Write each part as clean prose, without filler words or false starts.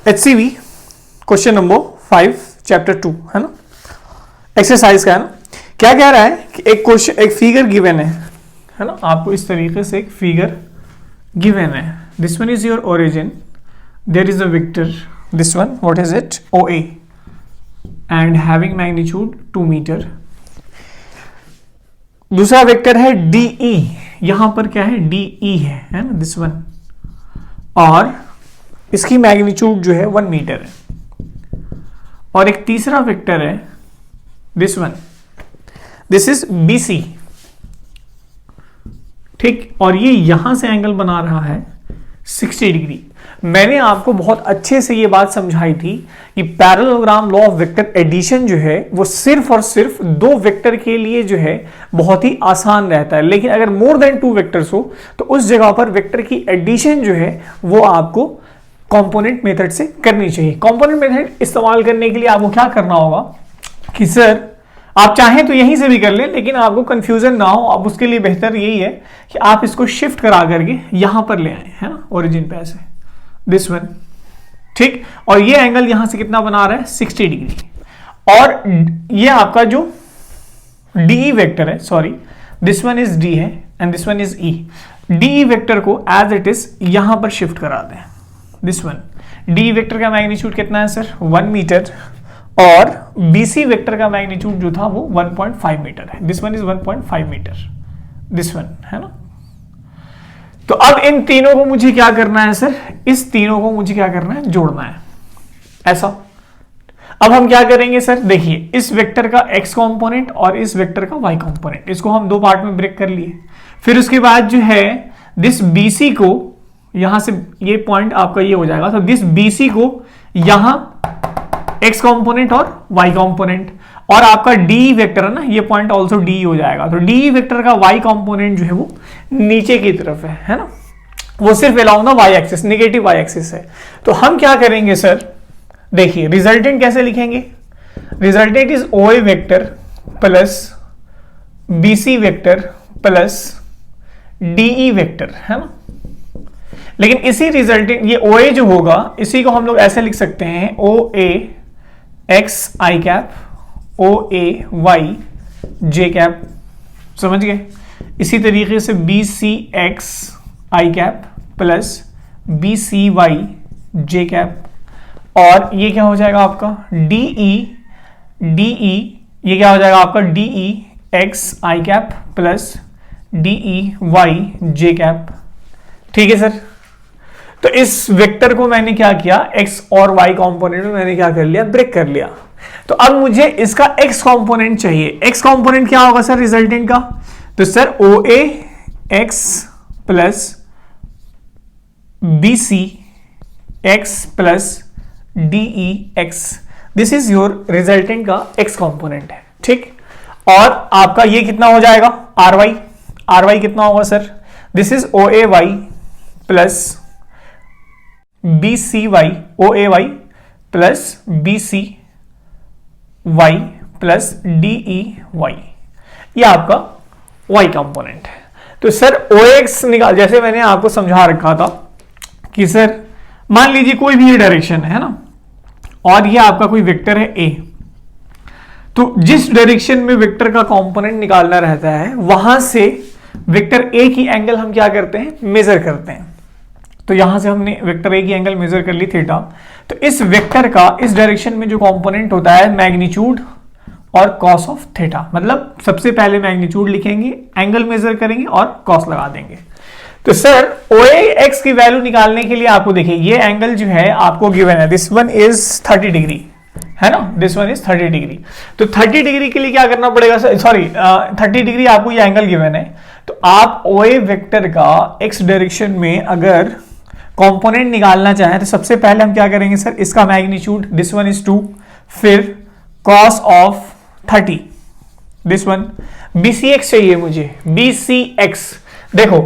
HCV question number 5 chapter 2 है ना, exercise का है ना। क्या कह रहा है कि एक क्वेश्चन, एक फिगर गिवन है ना, आपको इस तरीके से एक फिगर गिवन है। This one is your origin, there is a vector, this one what is it, OA and having magnitude 2 metre. दूसरा वेक्टर है DE, यहां पर क्या है, DE है ना, दिस वन, और इसकी मैग्नीट्यूड जो है 1 मीटर है। और एक तीसरा वेक्टर है this one, this is BC, ठीक, और ये यहां से एंगल बना रहा है 60 डिग्री। मैंने आपको बहुत अच्छे से ये बात समझाई थी कि parallelogram law of vector addition जो है वो सिर्फ और सिर्फ 2 वेक्टर के लिए जो है बहुत ही आसान रहता है, लेकिन अगर मोर देन 2 वेक्टर्स हो तो उस जगह पर वेक्टर की एडिशन जो है वो आपको कंपोनेंट मेथड से करनी चाहिए। कंपोनेंट मेथड इस्तेमाल करने के लिए आपको क्या करना होगा कि सर आप चाहें तो यहीं से भी कर लें, लेकिन आपको कंफ्यूजन ना हो, अब उसके लिए बेहतर यही है कि आप इसको शिफ्ट करा करके यहां पर ले आए, है ना, ओरिजिन पे ऐसे, दिस वन, ठीक, और ये एंगल यहां से कितना बना रहा है 60 डिग्री। और ये आपका जो DE वेक्टर है, sorry this one is D है and this one is E, DE vector को एज इट इज यहां पर शिफ्ट करा दें, दिस वन। DE वेक्टर का मैग्नीट्यूड कितना है सर, 1 मीटर, और BC वेक्टर का मैग्नीट्यूड जो था वो 1.5 मीटर है, this one is 1.5 metre, this one, है ना। तो अब इन तीनों को मुझे क्या करना है सर, इस तीनों को मुझे क्या करना है, जोड़ना है ऐसा। अब हम क्या करेंगे सर, देखिए इस वेक्टर का x कंपोनेंट और इस वेक्टर का y कंपोनेंट, इसको हम 2 पार्ट में ब्रेक कर लिए। फिर उसके बाद जो है दिस BC को, यहां से ये पॉइंट आपका ये हो जाएगा, तो दिस BC को यहां x कंपोनेंट और y कंपोनेंट, और आपका DE वेक्टर है ना, ये पॉइंट ऑल्सो DE हो जाएगा। तो DE वेक्टर का y कंपोनेंट जो है वो नीचे की तरफ है ना, वो सिर्फ along the y axis, negative y axis है। तो हम क्या करेंगे सर, देखिए रिजल्टेंट कैसे लिखेंगे, resultant is OA vector plus BC vector plus DE vector, है ना। लेकिन इसी रिजल्टेंट, ये OA जो होगा इसी को हम लोग ऐसे लिख सकते हैं, OA x i cap, OA y j cap, समझ गए। इसी तरीके से BC x i cap plus BC y j cap, और ये क्या हो जाएगा आपका DE, ये क्या हो जाएगा आपका DE x i cap plus DE y j cap, ठीक है सर। तो इस वेक्टर को मैंने क्या किया, x और y कंपोनेंट में मैंने क्या कर लिया, ब्रेक कर लिया। तो अब मुझे इसका x कंपोनेंट चाहिए। x कंपोनेंट क्या होगा सर रिजल्टेंट का, तो sir OA x plus BC x plus DE x, this is your resultant का x कंपोनेंट है, ठीक। और आपका ये कितना हो जाएगा RY कितना होगा sir, this is OA y plus BCY, OAY plus BCY plus DEY, ये आपका y कंपोनेंट है। तो सर OX निकाल, जैसे मैंने आपको समझा रखा था कि सर मान लीजिए कोई भी ये डायरेक्शन है ना, और ये आपका कोई वेक्टर है A, तो जिस डायरेक्शन में वेक्टर का कंपोनेंट निकालना रहता है वहां से वेक्टर A की एंगल हम क्या करते हैं, मेजर करते हैं। तो यहां से हमने वेक्टर A की एंगल मेजर कर ली थीटा। तो इस वेक्टर का इस डायरेक्शन में जो कंपोनेंट होता है मैग्नीट्यूड और कॉस ऑफ थीटा, मतलब सबसे पहले मैग्नीट्यूड लिखेंगे, एंगल मेजर करेंगे और कॉस लगा देंगे। तो सर OAX की वैल्यू निकालने के लिए आपको देखिए ये एंगल जो है आपको गिवन है, दिस वन इज 30 डिग्री, है ना, दिस वन इज 30 डिग्री। तो 30 डिग्री के लिए क्या करना पड़ेगा सर, सॉरी 30 डिग्री आपको ये एंगल गिवन है। तो आप OA वेक्टर का x डायरेक्शन में अगर कंपोनेंट निकालना चाहें तो सबसे पहले हम क्या करेंगे सर, इसका मैग्नीट्यूड दिस वन इज 2, फिर cos of 30, this one, BCX चाहिए मुझे, BCX। देखो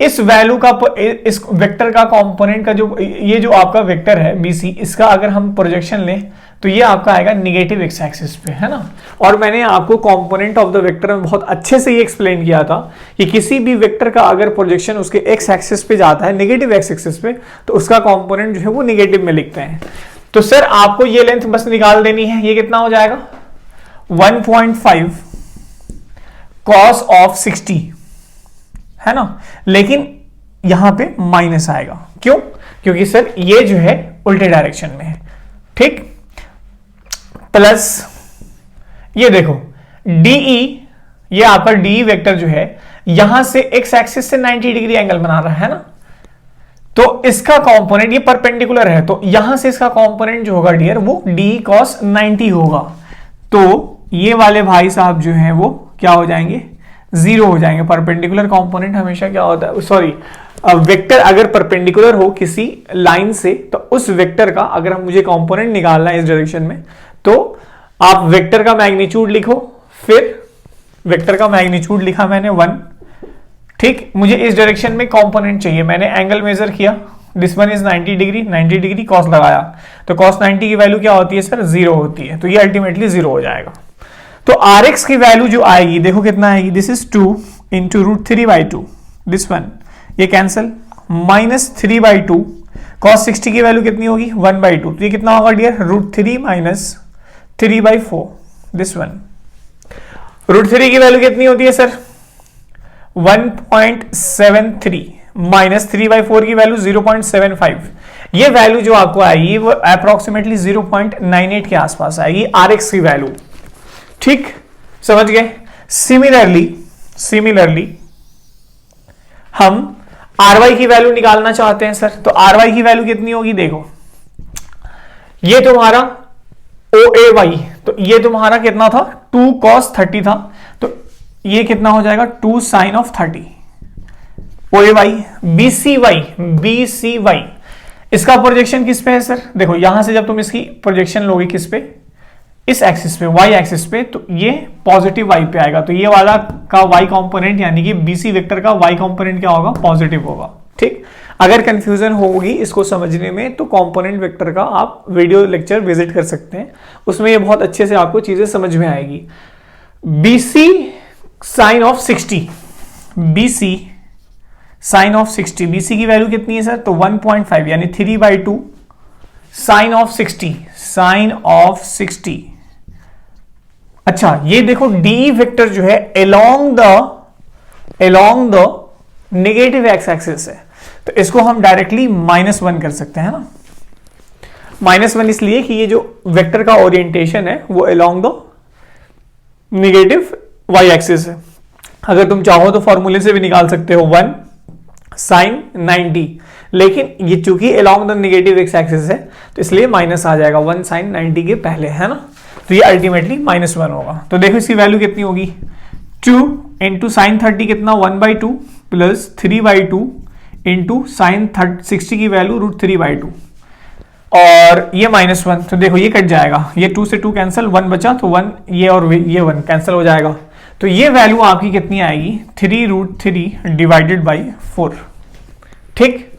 इस वैल्यू का, इस वेक्टर का कंपोनेंट का जो ये जो आपका वेक्टर है BC, इसका अगर हम प्रोजेक्शन लें तो ये आपका आएगा निगेटिव एक्स एक्सिस पे, है ना। और मैंने आपको कंपोनेंट ऑफ द वेक्टर में बहुत अच्छे से ये एक्सप्लेन किया था कि किसी भी वेक्टर का अगर प्रोजेक्शन उसके एक्स एक्सिस पे जाता है, नेगेटिव एक्स एक्सिस पे, तो उसका कंपोनेंट जो है वो निगेटिव में लिखते हैं। तो सर आपको ये लेंथ बस निकाल देनी है, ये कितना हो जाएगा 1.5 cos ऑफ 60, है ना। लेकिन यहां पे माइनस आएगा, क्यों? क्योंकि सर ये जो है उल्टे डायरेक्शन में है, ठीक। प्लस ये देखो DE, ये आपका DE वेक्टर जो है यहां से एक्स एक्सिस से 90 डिग्री एंगल बना रहा है ना, तो इसका कंपोनेंट ये परपेंडिकुलर है, तो यहां से इसका कंपोनेंट जो होगा डियर वो DE cos 90 होगा। तो ये वाले भाई साहब जो हैं वो क्या हो जाएंगे, जीरो हो जाएंगे। परपेंडिकुलर कंपोनेंट हमेशा क्या होता है, सॉरी, वेक्टर अगर परपेंडिकुलर हो किसी लाइन से, तो उस वेक्टर का अगर हम मुझे कंपोनेंट निकालना है इस डायरेक्शन में, तो आप वेक्टर का मैग्नीट्यूड लिखो, फिर वेक्टर का मैग्नीट्यूड लिखा मैंने 1, ठीक। मुझे इस डायरेक्शन में कंपोनेंट चाहिए, मैंने एंगल मेजर किया, this one is 90 degree, 90 degree cos लगाया, तो कॉस 90 की वैल्यू क्या होती है सर, 0 होती है, तो ये अल्टीमेटली 0 हो जाएगा। तो Rx की वैल्यू जो आएगी देखो कितना आएगी, this is 2 into √3/2, this one ये कैंसिल, -3/2, cos 60 की वैल्यू कितनी होगी 1/2, तो ये कितना होगा डियर √3 माइनस 3/4, दिस वन। √3 की वैल्यू कितनी होती है सर 1.73 माइनस 3/4 की वैल्यू 0.75, ये वैल्यू जो आपको आएगी वो अप्रोक्सीमेटली 0.98 के आसपास आएगी Rx की वैल्यू, ठीक, समझ गए। सिमिलरली हम Ry की वैल्यू निकालना चाहते हैं सर, तो Ry की वैल्यू कितनी होगी, देखो ये तुम्हारा OAy, तो ये तुम्हारा कितना था 2 cos 30 था, तो ये कितना हो जाएगा 2 sin of 30। OAy, BCy इसका प्रोजेक्शन किस पे है सर, देखो यहां से जब तुम इसकी प्रोजेक्शन लोगे किस पे, इस एक्सिस पे, y एक्सिस पे, तो ये पॉजिटिव y पे आएगा, तो ये वाला का y कंपोनेंट यानी कि BC वेक्टर का y कंपोनेंट क्या होगा, पॉजिटिव होगा, ठीक। अगर कंफ्यूजन होगी इसको समझने में तो कंपोनेंट वेक्टर का आप वीडियो लेक्चर विजिट कर सकते हैं, उसमें ये बहुत अच्छे से आपको चीजें समझ में आएगी। BC sine of 60, BC sine of 60, BC की वैल्यू कितनी है सर, तो 1.5 यानी 3/2 साइन ऑफ 60, साइन ऑफ 60। अच्छा ये देखो DE वेक्टर जो है along the negative x axis है, तो इसको हम डायरेक्टली -1 कर सकते हैं ना, -1 इसलिए कि ये जो वेक्टर का ओरिएंटेशन है वो along the negative y axis है। अगर तुम चाहो तो फॉर्मूले से भी निकाल सकते हो 1 sin 90, लेकिन ये चूंकि along the negative x axis है तो इसलिए माइनस आ जाएगा 1 sin 90 के पहले, है ना, तो ये अल्टीमेटली -1 होगा। तो देखो इसकी वैल्यू कितनी होगी, 2 इंटू साइन 30 कितना 1/2 प्लस 3/2 इंटू साइन 60 की वैल्यू √3/2, और ये -1, तो देखो ये कट जाएगा, ये 2 से 2 कैंसिल, 1 बचा, तो 1 ये और ये 1 कैंसिल हो जाएगा, तो ये वैल्यू आपकी कितनी आएगी 3√3 डिवाइडेड बाई 4, ठीक।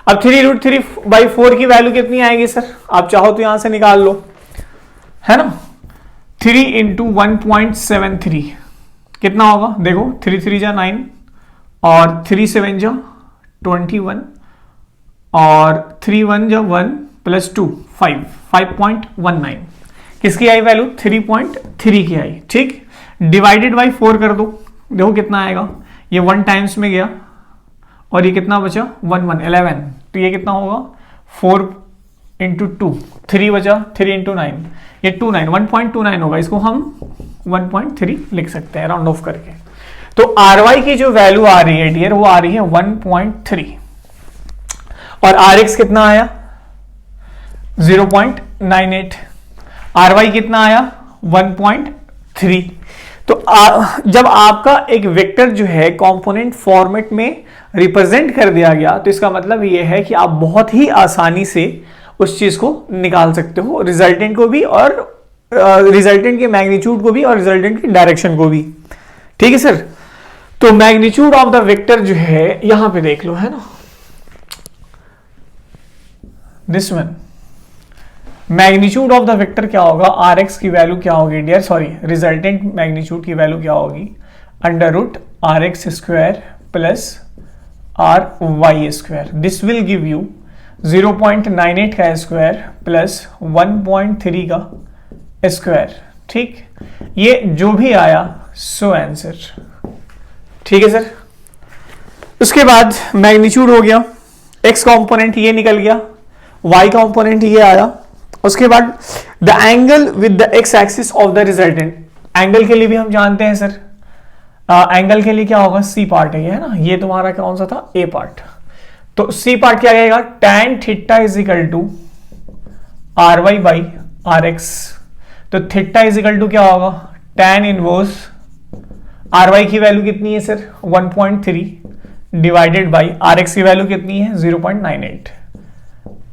अब 3√3/4 की वैल्यू कितनी आएगी सर, आप चाहो तो यहां से निकाल लो, है ना, 3 इंटू 1.73 कितना होगा, देखो 3 3 जा 9 और 3 7 जा 21 और 3 1 जा 1 प्लस 2 5.19, किसकी आई वैल्यू 3.3 की आई, ठीक। डिवाइडेड बाई 4 कर दो, देखो कितना आएगा, ये 1 टाइम्स में गया और ये कितना बचा 11, तो ये कितना होगा 4 इंटू 2, 3 बचा, 3 इंटू 9, ये 1.29 होगा, इसको हम 1.3 लिख सकते हैं राउंड ऑफ करके। तो Ry की जो वैल्यू आ रही है डियर वो आ रही है 1.3 और Rx कितना आया 0.98, Ry कितना आया 1.3। तो जब आपका एक वेक्टर जो है कंपोनेंट फॉर्मेट में रिप्रेजेंट कर दिया गया तो इसका मतलब यह है कि आप बहुत ही आसानी से उस चीज को निकाल सकते हो, रिजल्टेंट को भी और रिजल्टेंट के मैग्नीट्यूड को भी और रिजल्टेंट की डायरेक्शन को भी, ठीक है सर। तो मैग्नीट्यूड ऑफ द वेक्टर जो है यहां पे देख लो, है ना, this one magnitude of the vector क्या होगा, आर एक्स की वैल्यू क्या होगी डियर, सॉरी रिजल्टेंट मैग्नीट्यूड की वैल्यू क्या होगी, under root R x square plus R y square. This will give you 0.98 का स्क्वायर प्लस 1.3 का स्क्वायर. ठीक, ये जो भी आया सो आंसर. ठीक है सर. उसके बाद मैग्नीट्यूड हो गया, एक्स कंपोनेंट ये निकल गया, वाई कंपोनेंट ये आया. उसके बाद the angle with the x axis of the resultant. Angle के लिए भी हम जानते हैं सर, एंगल के लिए क्या होगा, सी पार्ट है ना, ये तुम्हारा कौन सा था, ए पार्ट. तो सी पार्ट क्या आएगा, tan theta is equal to R Y by R X. तो थीटा इज इक्वल टू क्या होगा, tan इनवर्स आर वाई की वैल्यू कितनी है sir 1.3 divided by R x की वैल्यू कितनी है 0.98.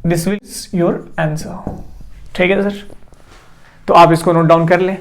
This will your answer. ठीक है सर, तो आप इसको नोट डाउन कर लें.